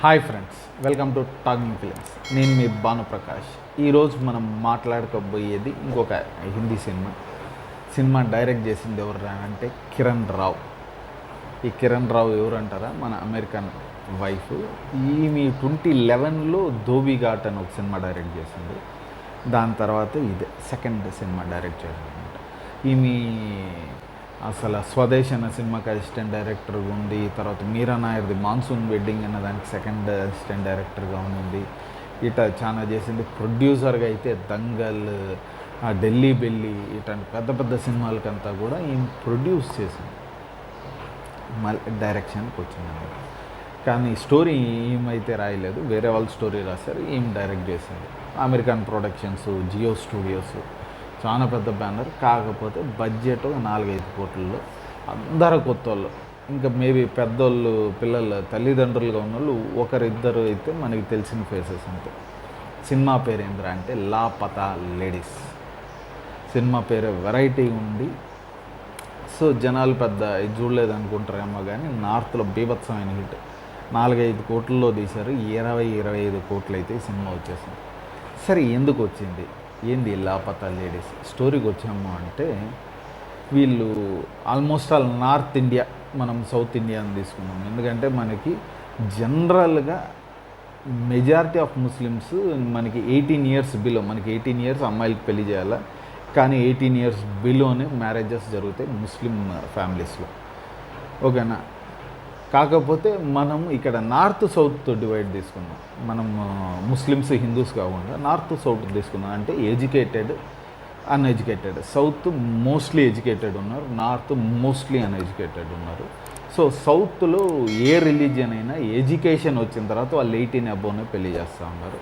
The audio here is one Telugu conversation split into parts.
Hi friends, welcome to talking films. నేను మీ భానుప్రకాష్. ఈరోజు మనం మాట్లాడుకోబోయేది ఇంకొక హిందీ సినిమా డైరెక్ట్ చేసింది ఎవరు అంటే కిరణ్ రావు. ఈ కిరణ్ రావు ఎవరు అంటారా, మన అమెరికన్ వైఫ్. ఈమె 2011లో ధోబీ ఘాట్ అని ఒక సినిమా డైరెక్ట్ చేసింది. దాని తర్వాత ఇదే సెకండ్ సినిమా డైరెక్ట్ చేసింది అనమాట. ఈమె అసలు స్వదేశ్ అన్న సినిమాకి అసిస్టెంట్ డైరెక్టర్గా ఉంది. తర్వాత మీరా నాయర్ది మాన్సూన్ వెడ్డింగ్ అన్న దానికి సెకండ్ అసిస్టెంట్ డైరెక్టర్గా ఉంది. ఇట చాలా చేసింది. ప్రొడ్యూసర్గా అయితే దంగల్, ఢిల్లీ బెల్లి ఇట్లాంటి పెద్ద పెద్ద సినిమాలకంతా కూడా ఈమె ప్రొడ్యూస్ చేసింది. మళ్ళీ డైరెక్షన్కి వచ్చిందన్నమాట. కానీ స్టోరీ ఏమైతే రాయలేదు, వేరే వాళ్ళు స్టోరీ రాశారు, ఈమె డైరెక్ట్ చేసింది. అమెరికన్ ప్రొడక్షన్స్, జియో స్టూడియోస్, చాలా పెద్ద బ్యానర్. కాకపోతే బడ్జెట్ 4-5 కోట్లలో. అందరూ కొత్త వాళ్ళు, ఇంకా మేబీ పెద్దోళ్ళు, పిల్లలు తల్లిదండ్రులుగా ఉన్నోళ్ళు ఒకరిద్దరు అయితే మనకి తెలిసిన ఫేసెస్ అంతే. సినిమా పేరు ఏంద్రా అంటే లాపతా లేడీస్. సినిమా పేరు వెరైటీ ఉంది. సో జనాలు పెద్ద ఇది చూడలేదు అనుకుంటారేమో, కానీ నార్త్లో బీభత్సమైన హిట్. 4-5 కోట్లలో తీశారు. 20-25 కోట్లు అయితే ఈ సినిమా వచ్చేసింది. సరే, ఎందుకు వచ్చింది, ఏంది లాపతా లేడీస్ స్టోరీకి వచ్చాము అంటే, వీళ్ళు ఆల్మోస్ట్ ఆల్ నార్త్ ఇండియా, మనం సౌత్ ఇండియాని తీసుకున్నాం. ఎందుకంటే మనకి జనరల్గా మెజారిటీ ఆఫ్ ముస్లిమ్స్ మనకి 18 ఇయర్స్ బిలో, మనకి 18 ఇయర్స్ అమ్మాయిలకి పెళ్లి చేయాలా, కానీ 18 ఇయర్స్ బిలోనే మ్యారేజెస్ జరుగుతాయి ముస్లిం ఫ్యామిలీస్లో. ఓకేనా. కాకపోతే మనం ఇక్కడ నార్త్ సౌత్ డివైడ్ తీసుకున్నాం. మనం ముస్లిమ్స్, హిందూస్ కాకుండా నార్త్ సౌత్ తీసుకున్నాం. అంటే educated, uneducated. South mostly educated ఉన్నారు, నార్త్ మోస్ట్లీ అన్ఎడ్యుకేటెడ్ ఉన్నారు. సో సౌత్లో ఏ రిలీజియన్ అయినా ఎడ్యుకేషన్ వచ్చిన తర్వాత వాళ్ళు 18 అబోవ్నే పెళ్లి చేస్తూ ఉన్నారు.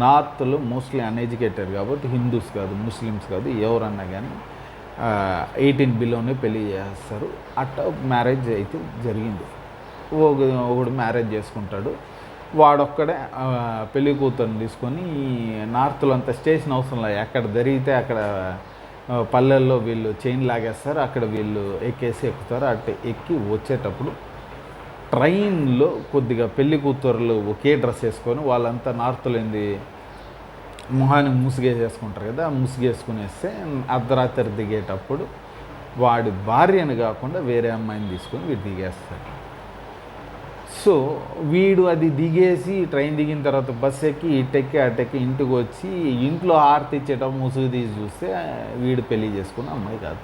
నార్త్లో మోస్ట్లీ అన్ఎడ్యుకేటెడ్ కాబట్టి హిందూస్ కాదు, ముస్లిమ్స్ కాదు, ఎవరన్నా కానీ 18 బిలోనే పెళ్లి చేస్తారు. అట్లా మ్యారేజ్ అయితే జరిగింది. ఒకడు మ్యారేజ్ చేసుకుంటాడు. వాడొక్కడే పెళ్లి కూతురుని తీసుకొని నార్త్లో అంతా స్టేషన్ అవసరం లేదు, ఎక్కడ జరిగితే అక్కడ పల్లెల్లో వీళ్ళు చైన్ లాగేస్తారు, అక్కడ వీళ్ళు ఎక్కేసి ఎక్కుతారు. అట్లా ఎక్కి వచ్చేటప్పుడు ట్రైన్లో కొద్దిగా పెళ్లి కూతురులు ఒకే డ్రెస్ వేసుకొని, వాళ్ళంతా నార్త్లో ఏంది మొహాన్ని ముసుగేసేసుకుంటారు కదా, ముసుగేసుకునేస్తే అర్ధరాత్రి దిగేటప్పుడు వాడి భార్యను కాకుండా వేరే అమ్మాయిని తీసుకొని వీడు దిగేస్తాడు. సో వీడు అది దిగేసి ట్రైన్ దిగిన తర్వాత బస్సు ఎక్కి ఇటెక్కి అటెక్కి ఇంటికి వచ్చి ఇంట్లో హారతి ఇచ్చేటప్పుడు ముసుగు తీసి చూస్తే వీడు పెళ్లి చేసుకున్న అమ్మాయి కాదు.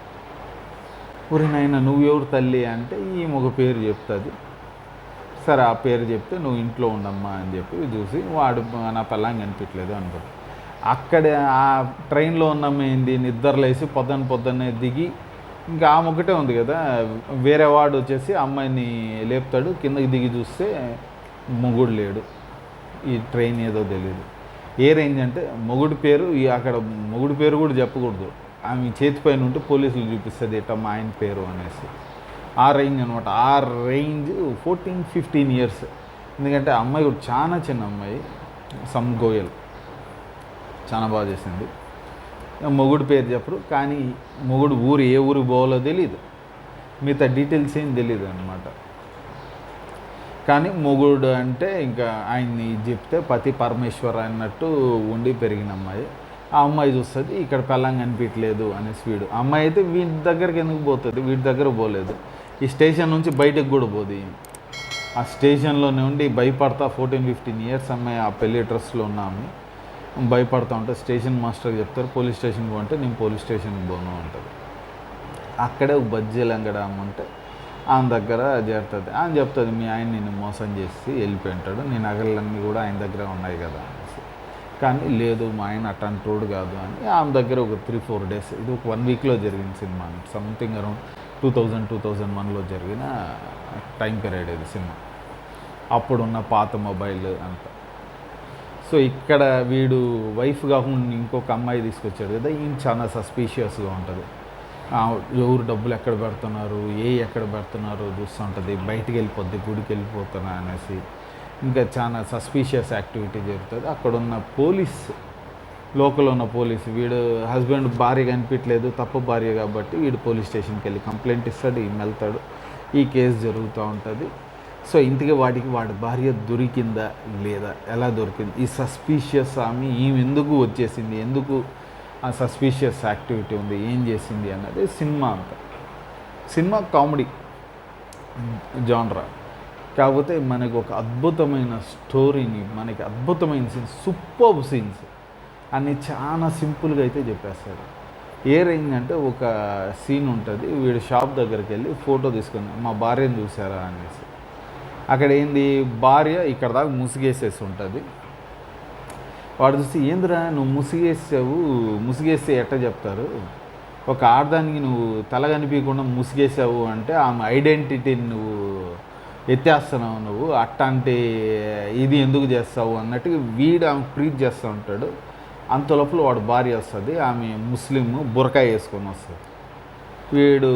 ఊరి నాయన నువ్వెవరు తల్లి అంటే ఈమె ఒక పేరు చెప్తుంది. సరే, ఆ పేరు చెప్తే నువ్వు ఇంట్లో ఉండమ్మా అని చెప్పి చూసి వాడు నా పిల్లంగా కనిపించలేదు అనుకోండి. అక్కడే ఆ ట్రైన్లో ఉన్నమ్మేంది నిద్రలేసి పొద్దున్నే దిగి, ఇంకా ఆమె ఒకటే ఉంది కదా, వేరే వాడు వచ్చేసి అమ్మాయిని లేపుతాడు. కిందకి దిగి చూస్తే మొగుడు లేడు. ఈ ట్రైన్ ఏదో తెలియదు. ఏ రేంజ్ అంటే మొగుడు పేరు, అక్కడ మొగుడు పేరు కూడా చెప్పకూడదు, ఆమె చేతి పైన ఉంటే పోలీసులు చూపిస్తుంది ఇట్లా మా ఆయన పేరు అనేసి. ఆ రేంజ్ అనమాట. ఆ రేంజ్ 14-15 ఇయర్స్. ఎందుకంటే అమ్మాయి కూడా చాలా చిన్న అమ్మాయి, సమ్ గోయల్, చాలా బాగా చేసింది. మొగుడు పేరు చెప్పరు, కానీ మొగుడు ఊరు ఏ ఊరికి పోవాలో తెలీదు, మిగతా డీటెయిల్స్ ఏం తెలియదు అనమాట. కానీ మొగుడు అంటే ఇంకా ఆయన్ని చెప్తే పతి పరమేశ్వర అన్నట్టు ఉండి పెరిగిన అమ్మాయి. ఆ అమ్మాయి చూస్తుంది ఇక్కడ పెళ్ళంగా అనిపించలేదు అనేసి వీడు. అమ్మాయి అయితే వీడి దగ్గరికి ఎందుకు పోతుంది, వీడి దగ్గర పోలేదు. ఈ స్టేషన్ నుంచి బయటకు కూడా పోదు. ఆ స్టేషన్లోనే ఉండి భయపడతా 14-15 ఇయర్స్ అమ్మాయి, ఆ పెళ్లి డ్రెస్లో ఉన్న అమ్మాయి భయపడుతూ ఉంటే స్టేషన్ మాస్టర్కి చెప్తారు పోలీస్ స్టేషన్కి పోంటే నేను పోలీస్ స్టేషన్కి పోను అంటుంది. అక్కడే ఒక బజ్జీలు అంగడి అమ్మంటే ఆమె దగ్గర చేరుతుంది. ఆమె చెప్తుంది మీ ఆయన నిన్ను మోసం చేసి వెళ్ళిపోయి ఉంటాడు, నీ నగలన్నీ కూడా ఆయన దగ్గర ఉన్నాయి కదా అనేసి. కానీ లేదు, మా ఆయన అట్లాంటోడు కాదు అని ఆమె దగ్గర ఒక 3-4 డేస్, ఇది ఒక 1 వీక్లో జరిగిన సినిమా, సంథింగ్ అరౌండ్ 2000-2001లో జరిగిన టైం పీరియడ్ ఇది సినిమా. అప్పుడున్న పాత మొబైల్ అంతా. సో ఇక్కడ వీడు వైఫ్ కాకుండా ఇంకొక అమ్మాయి తీసుకొచ్చాడు కదా, ఈయన చాలా సస్పీషియస్గా ఉంటుంది. ఎవరు డబ్బులు ఎక్కడ పెడుతున్నారు, ఎక్కడ పెడుతున్నారు చూస్తూ ఉంటుంది. బయటికి వెళ్ళిపోద్ది, గుడికి వెళ్ళిపోతున్నా అనేసి ఇంకా చాలా సస్పీషియస్ యాక్టివిటీ జరుగుతుంది. అక్కడున్న పోలీస్, లోకల్ ఉన్న పోలీసు, వీడు హస్బెండ్ భార్య కనిపించలేదు, తప్పు భార్య కాబట్టి వీడు పోలీస్ స్టేషన్కి వెళ్ళి కంప్లైంట్ ఇస్తాడు, ఈమె వెళ్తాడు. ఈ కేసు జరుగుతూ ఉంటుంది. సో ఇంతకీ వాడి భార్య దొరికిందా లేదా, ఎలా దొరికింది, ఈ సస్పీషియస్ ఆమె ఈమె ఎందుకు వచ్చేసింది, ఎందుకు ఆ సస్పీషియస్ యాక్టివిటీ ఉంది, ఏం చేసింది అన్నది సినిమా అంతా. సినిమా కామెడీ జానరా, కాకపోతే మనకు ఒక అద్భుతమైన స్టోరీని, మనకి అద్భుతమైన సీన్స్, సూపర్బ్ సీన్స్ అన్నీ చాలా సింపుల్గా అయితే చెప్పేస్తాడు. ఏ రేంజ్ అంటే ఒక సీన్ ఉంటుంది, వీడు షాప్ దగ్గరికి వెళ్ళి ఫోటో తీసుకుని మా భార్యను చూసారా అనేసి, అక్కడ ఏంది భార్య ఇక్కడ దాకా ముసిగేసేసి ఉంటుంది. వాడు చూసి ఏందిరా నువ్వు ముసిగేస్తే ఎట్ట చెప్తారు, ఒక ఆడదానికి నువ్వు తల కనిపించకుండా ముసిగేసావు అంటే ఆమె ఐడెంటిటీని నువ్వు ఎత్తేస్తున్నావు, నువ్వు అట్లాంటి ఇది ఎందుకు చేస్తావు అన్నట్టుగా వీడు ఆమె ట్రీట్ చేస్తూ ఉంటాడు. అంత లోపల వాడు భార్య వస్తుంది, ఆమె ముస్లిం, బురకాయ వేసుకొని వస్తుంది. వీడు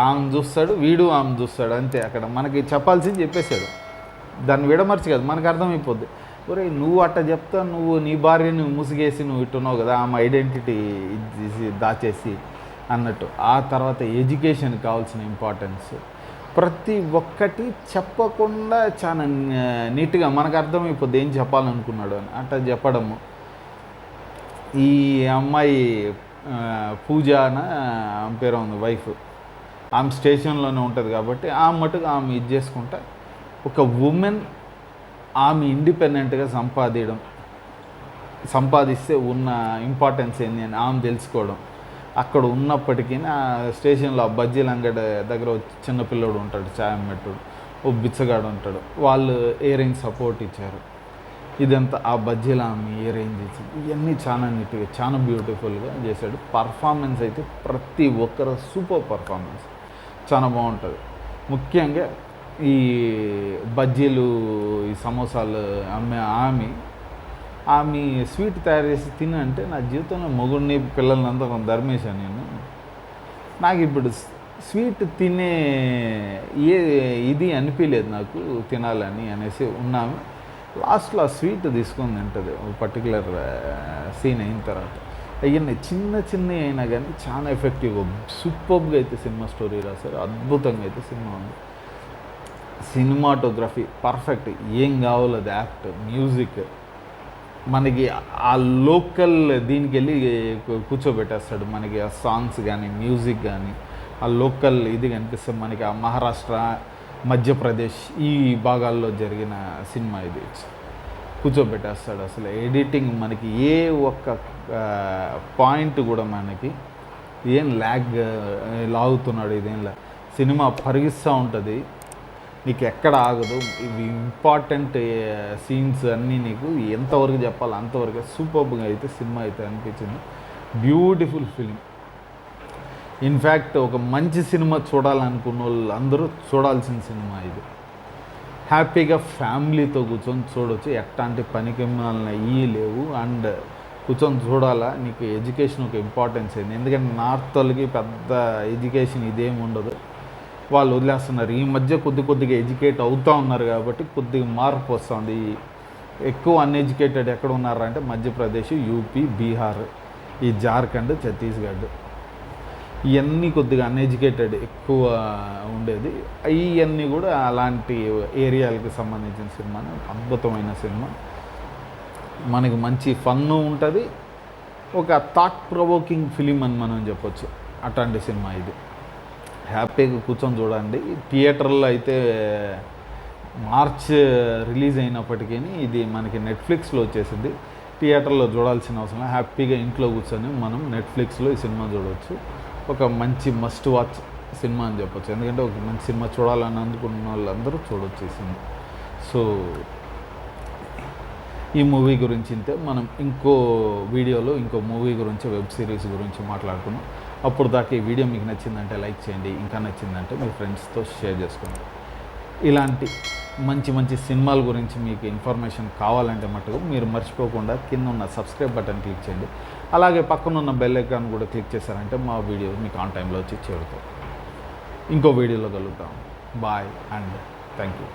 ఆమె చూస్తాడు, వీడు ఆమె చూస్తాడు, అంతే. అక్కడ మనకి చెప్పాల్సింది చెప్పేశాడు, దాన్ని విడమర్చి కదా మనకు అర్థమైపోద్ది. ఒరే నువ్వు అట్ట చెప్తా, నువ్వు నీ భార్యని ముసిగేసి నువ్వు ఇట్టున్నావు కదా, ఆమె ఐడెంటిటీ దాచేసి అన్నట్టు. ఆ తర్వాత ఎడ్యుకేషన్ కావాల్సిన ఇంపార్టెన్స్ ప్రతి ఒక్కటి చెప్పకుండా చాలా నీట్గా మనకు అర్థమైపోద్ది ఏం చెప్పాలనుకున్నాడు అని అట్లా చెప్పడము. ఈ అమ్మాయి పూజ అని ఆమె పేరు ఉంది, వైఫ్, ఆమె స్టేషన్లోనే ఉంటుంది కాబట్టి ఆమె మటుకు ఆమె ఇది చేసుకుంటా, ఒక ఉమెన్ ఆమె ఇండిపెండెంట్గా సంపాదిస్తే ఉన్న ఇంపార్టెన్స్ ఏంది అని ఆమె తెలుసుకోవడం. అక్కడ ఉన్నప్పటికీ ఆ స్టేషన్లో ఆ బజ్జీల అంగడి దగ్గర చిన్నపిల్లడు ఉంటాడు, చాయ్ అమ్మేటోడు, ఓ బిచ్చగాడు ఉంటాడు, వాళ్ళు ఏ రేంజ్ సపోర్ట్ ఇచ్చారు, ఇదంతా ఆ బజ్జీల ఆమె ఏ రేంజ్ ఇచ్చింది, ఇవన్నీ చాలా నీట్గా చాలా బ్యూటిఫుల్గా చేశాడు. పర్ఫార్మెన్స్ అయితే ప్రతి ఒక్కరు సూపర్ పర్ఫార్మెన్స్, చాలా బాగుంటుంది. ముఖ్యంగా ఈ బజ్జీలు, ఈ సమోసాలు అమ్మే ఆమె స్వీట్ తయారు చేసి తినంటే నా జీవితంలో మొగుడిని పిల్లల్ని అంతా కొంత ధర్మేశాను నేను. నాకు ఇప్పుడు స్వీట్ తినే ఇది అనిపించలేదు నాకు తినాలని అనేసి ఉన్నాము. లాస్ట్లో ఆ స్వీట్ తీసుకొని తింటుంది ఒక పర్టికులర్ సీన్ అయిన తర్వాత. అవన్నీ చిన్న అయినా కానీ చాలా ఎఫెక్టివ్గా సూపర్గా అయితే సినిమా స్టోరీ రాశారు, అద్భుతంగా అయితే సినిమా ఉంది. సినిమాటోగ్రఫీ పర్ఫెక్ట్, ఏం కావాలో అది, యాక్ట్, మ్యూజిక్, మనకి ఆ లోకల్ దీనికి వెళ్ళి కూర్చోబెట్టేస్తాడు. మనకి ఆ సాంగ్స్ కానీ మ్యూజిక్ కానీ ఆ లోకల్ ఇది కనిపిస్తుంది మనకి. ఆ మహారాష్ట్ర, మధ్యప్రదేశ్ ఈ భాగాల్లో జరిగిన సినిమా ఇది కూర్చోబెట్టేస్తాడు. అసలు ఎడిటింగ్ మనకి ఏ ఒక్క పాయింట్ కూడా మనకి ఏం లాగుతున్నాడు, ఇదేం సినిమా పరిగిస్తూ ఉంటుంది, నీకు ఎక్కడ ఆగదు. ఇవి ఇంపార్టెంట్ సీన్స్ అన్నీ నీకు ఎంతవరకు చెప్పాలి అంతవరకు సూపర్గా అయితే సినిమా అయితే అనిపించింది. Beautiful film. ఇన్ఫ్యాక్ట్ ఒక మంచి సినిమా చూడాలనుకున్న వాళ్ళు అందరూ చూడాల్సిన సినిమా ఇది. హ్యాపీగా ఫ్యామిలీతో కూర్చొని చూడవచ్చు, ఎట్లాంటి పనికి ఇవి లేవు, అండ్ కూర్చొని చూడాలా. నీకు ఎడ్యుకేషన్ ఒక ఇంపార్టెన్స్ అయింది, ఎందుకంటే నార్త్ వాళ్ళకి పెద్ద ఎడ్యుకేషన్ ఇదేమి ఉండదు, వాళ్ళు వదిలేస్తున్నారు. ఈ మధ్య కొద్దిగా ఎడ్యుకేట్ అవుతూ ఉన్నారు కాబట్టి కొద్దిగా మార్పు వస్తుంది. ఎక్కువ అన్ఎడ్యుకేటెడ్ ఎక్కడ ఉన్నారంటే మధ్యప్రదేశ్, యూపీ, బీహార్, ఈ జార్ఖండ్, ఛత్తీస్గఢ్, ఇవన్నీ కొద్దిగా అన్ఎడ్యుకేటెడ్ ఎక్కువ ఉండేది. ఇవన్నీ కూడా అలాంటి ఏరియాలకు సంబంధించిన సినిమా. అద్భుతమైన సినిమా, మనకి మంచి ఫన్ను ఉంటుంది, ఒక థాట్ ప్రొవోకింగ్ ఫిలిం అని మనం చెప్పొచ్చు. అట్లాంటి సినిమా ఇది. హ్యాపీగా కూర్చొని చూడండి. థియేటర్లో అయితే మార్చ్ రిలీజ్ అయినప్పటికీ ఇది మనకి నెట్ఫ్లిక్స్లో వచ్చేసింది. థియేటర్లో చూడాల్సిన అవసరం లేదు, హ్యాపీగా ఇంట్లో కూర్చొని మనం నెట్ఫ్లిక్స్లో ఈ సినిమా చూడవచ్చు. ఒక మంచి మస్ట్ వాచ్ సినిమా అని చెప్పొచ్చు, ఎందుకంటే ఒక మంచి సినిమా చూడాలని అనుకున్న వాళ్ళందరూ చూడవచ్చు ఈ సినిమా. సో ఈ మూవీ గురించి ఇంతే. మనం ఇంకో వీడియోలో ఇంకో మూవీ గురించి, వెబ్ సిరీస్ గురించి మాట్లాడుకున్నాం. అప్పుడు దాకా ఈ వీడియో మీకు నచ్చిందంటే లైక్ చేయండి, ఇంకా నచ్చిందంటే మీ ఫ్రెండ్స్తో షేర్ చేసుకోండి. ఇలాంటి మంచి సినిమాల గురించి మీకు ఇన్ఫర్మేషన్ కావాలంటే మటుకు మీరు మర్చిపోకుండా కింద ఉన్న సబ్స్క్రైబ్ బటన్ క్లిక్ చేయండి. అలాగే పక్కనున్న బెల్ ఐకాన్ కూడా క్లిక్ చేశారంటే మా వీడియో మీకు ఆన్ టైంలో వచ్చి చేరుతాయి. ఇంకో వీడియోలో కలుగుతాం. Bye and thank you.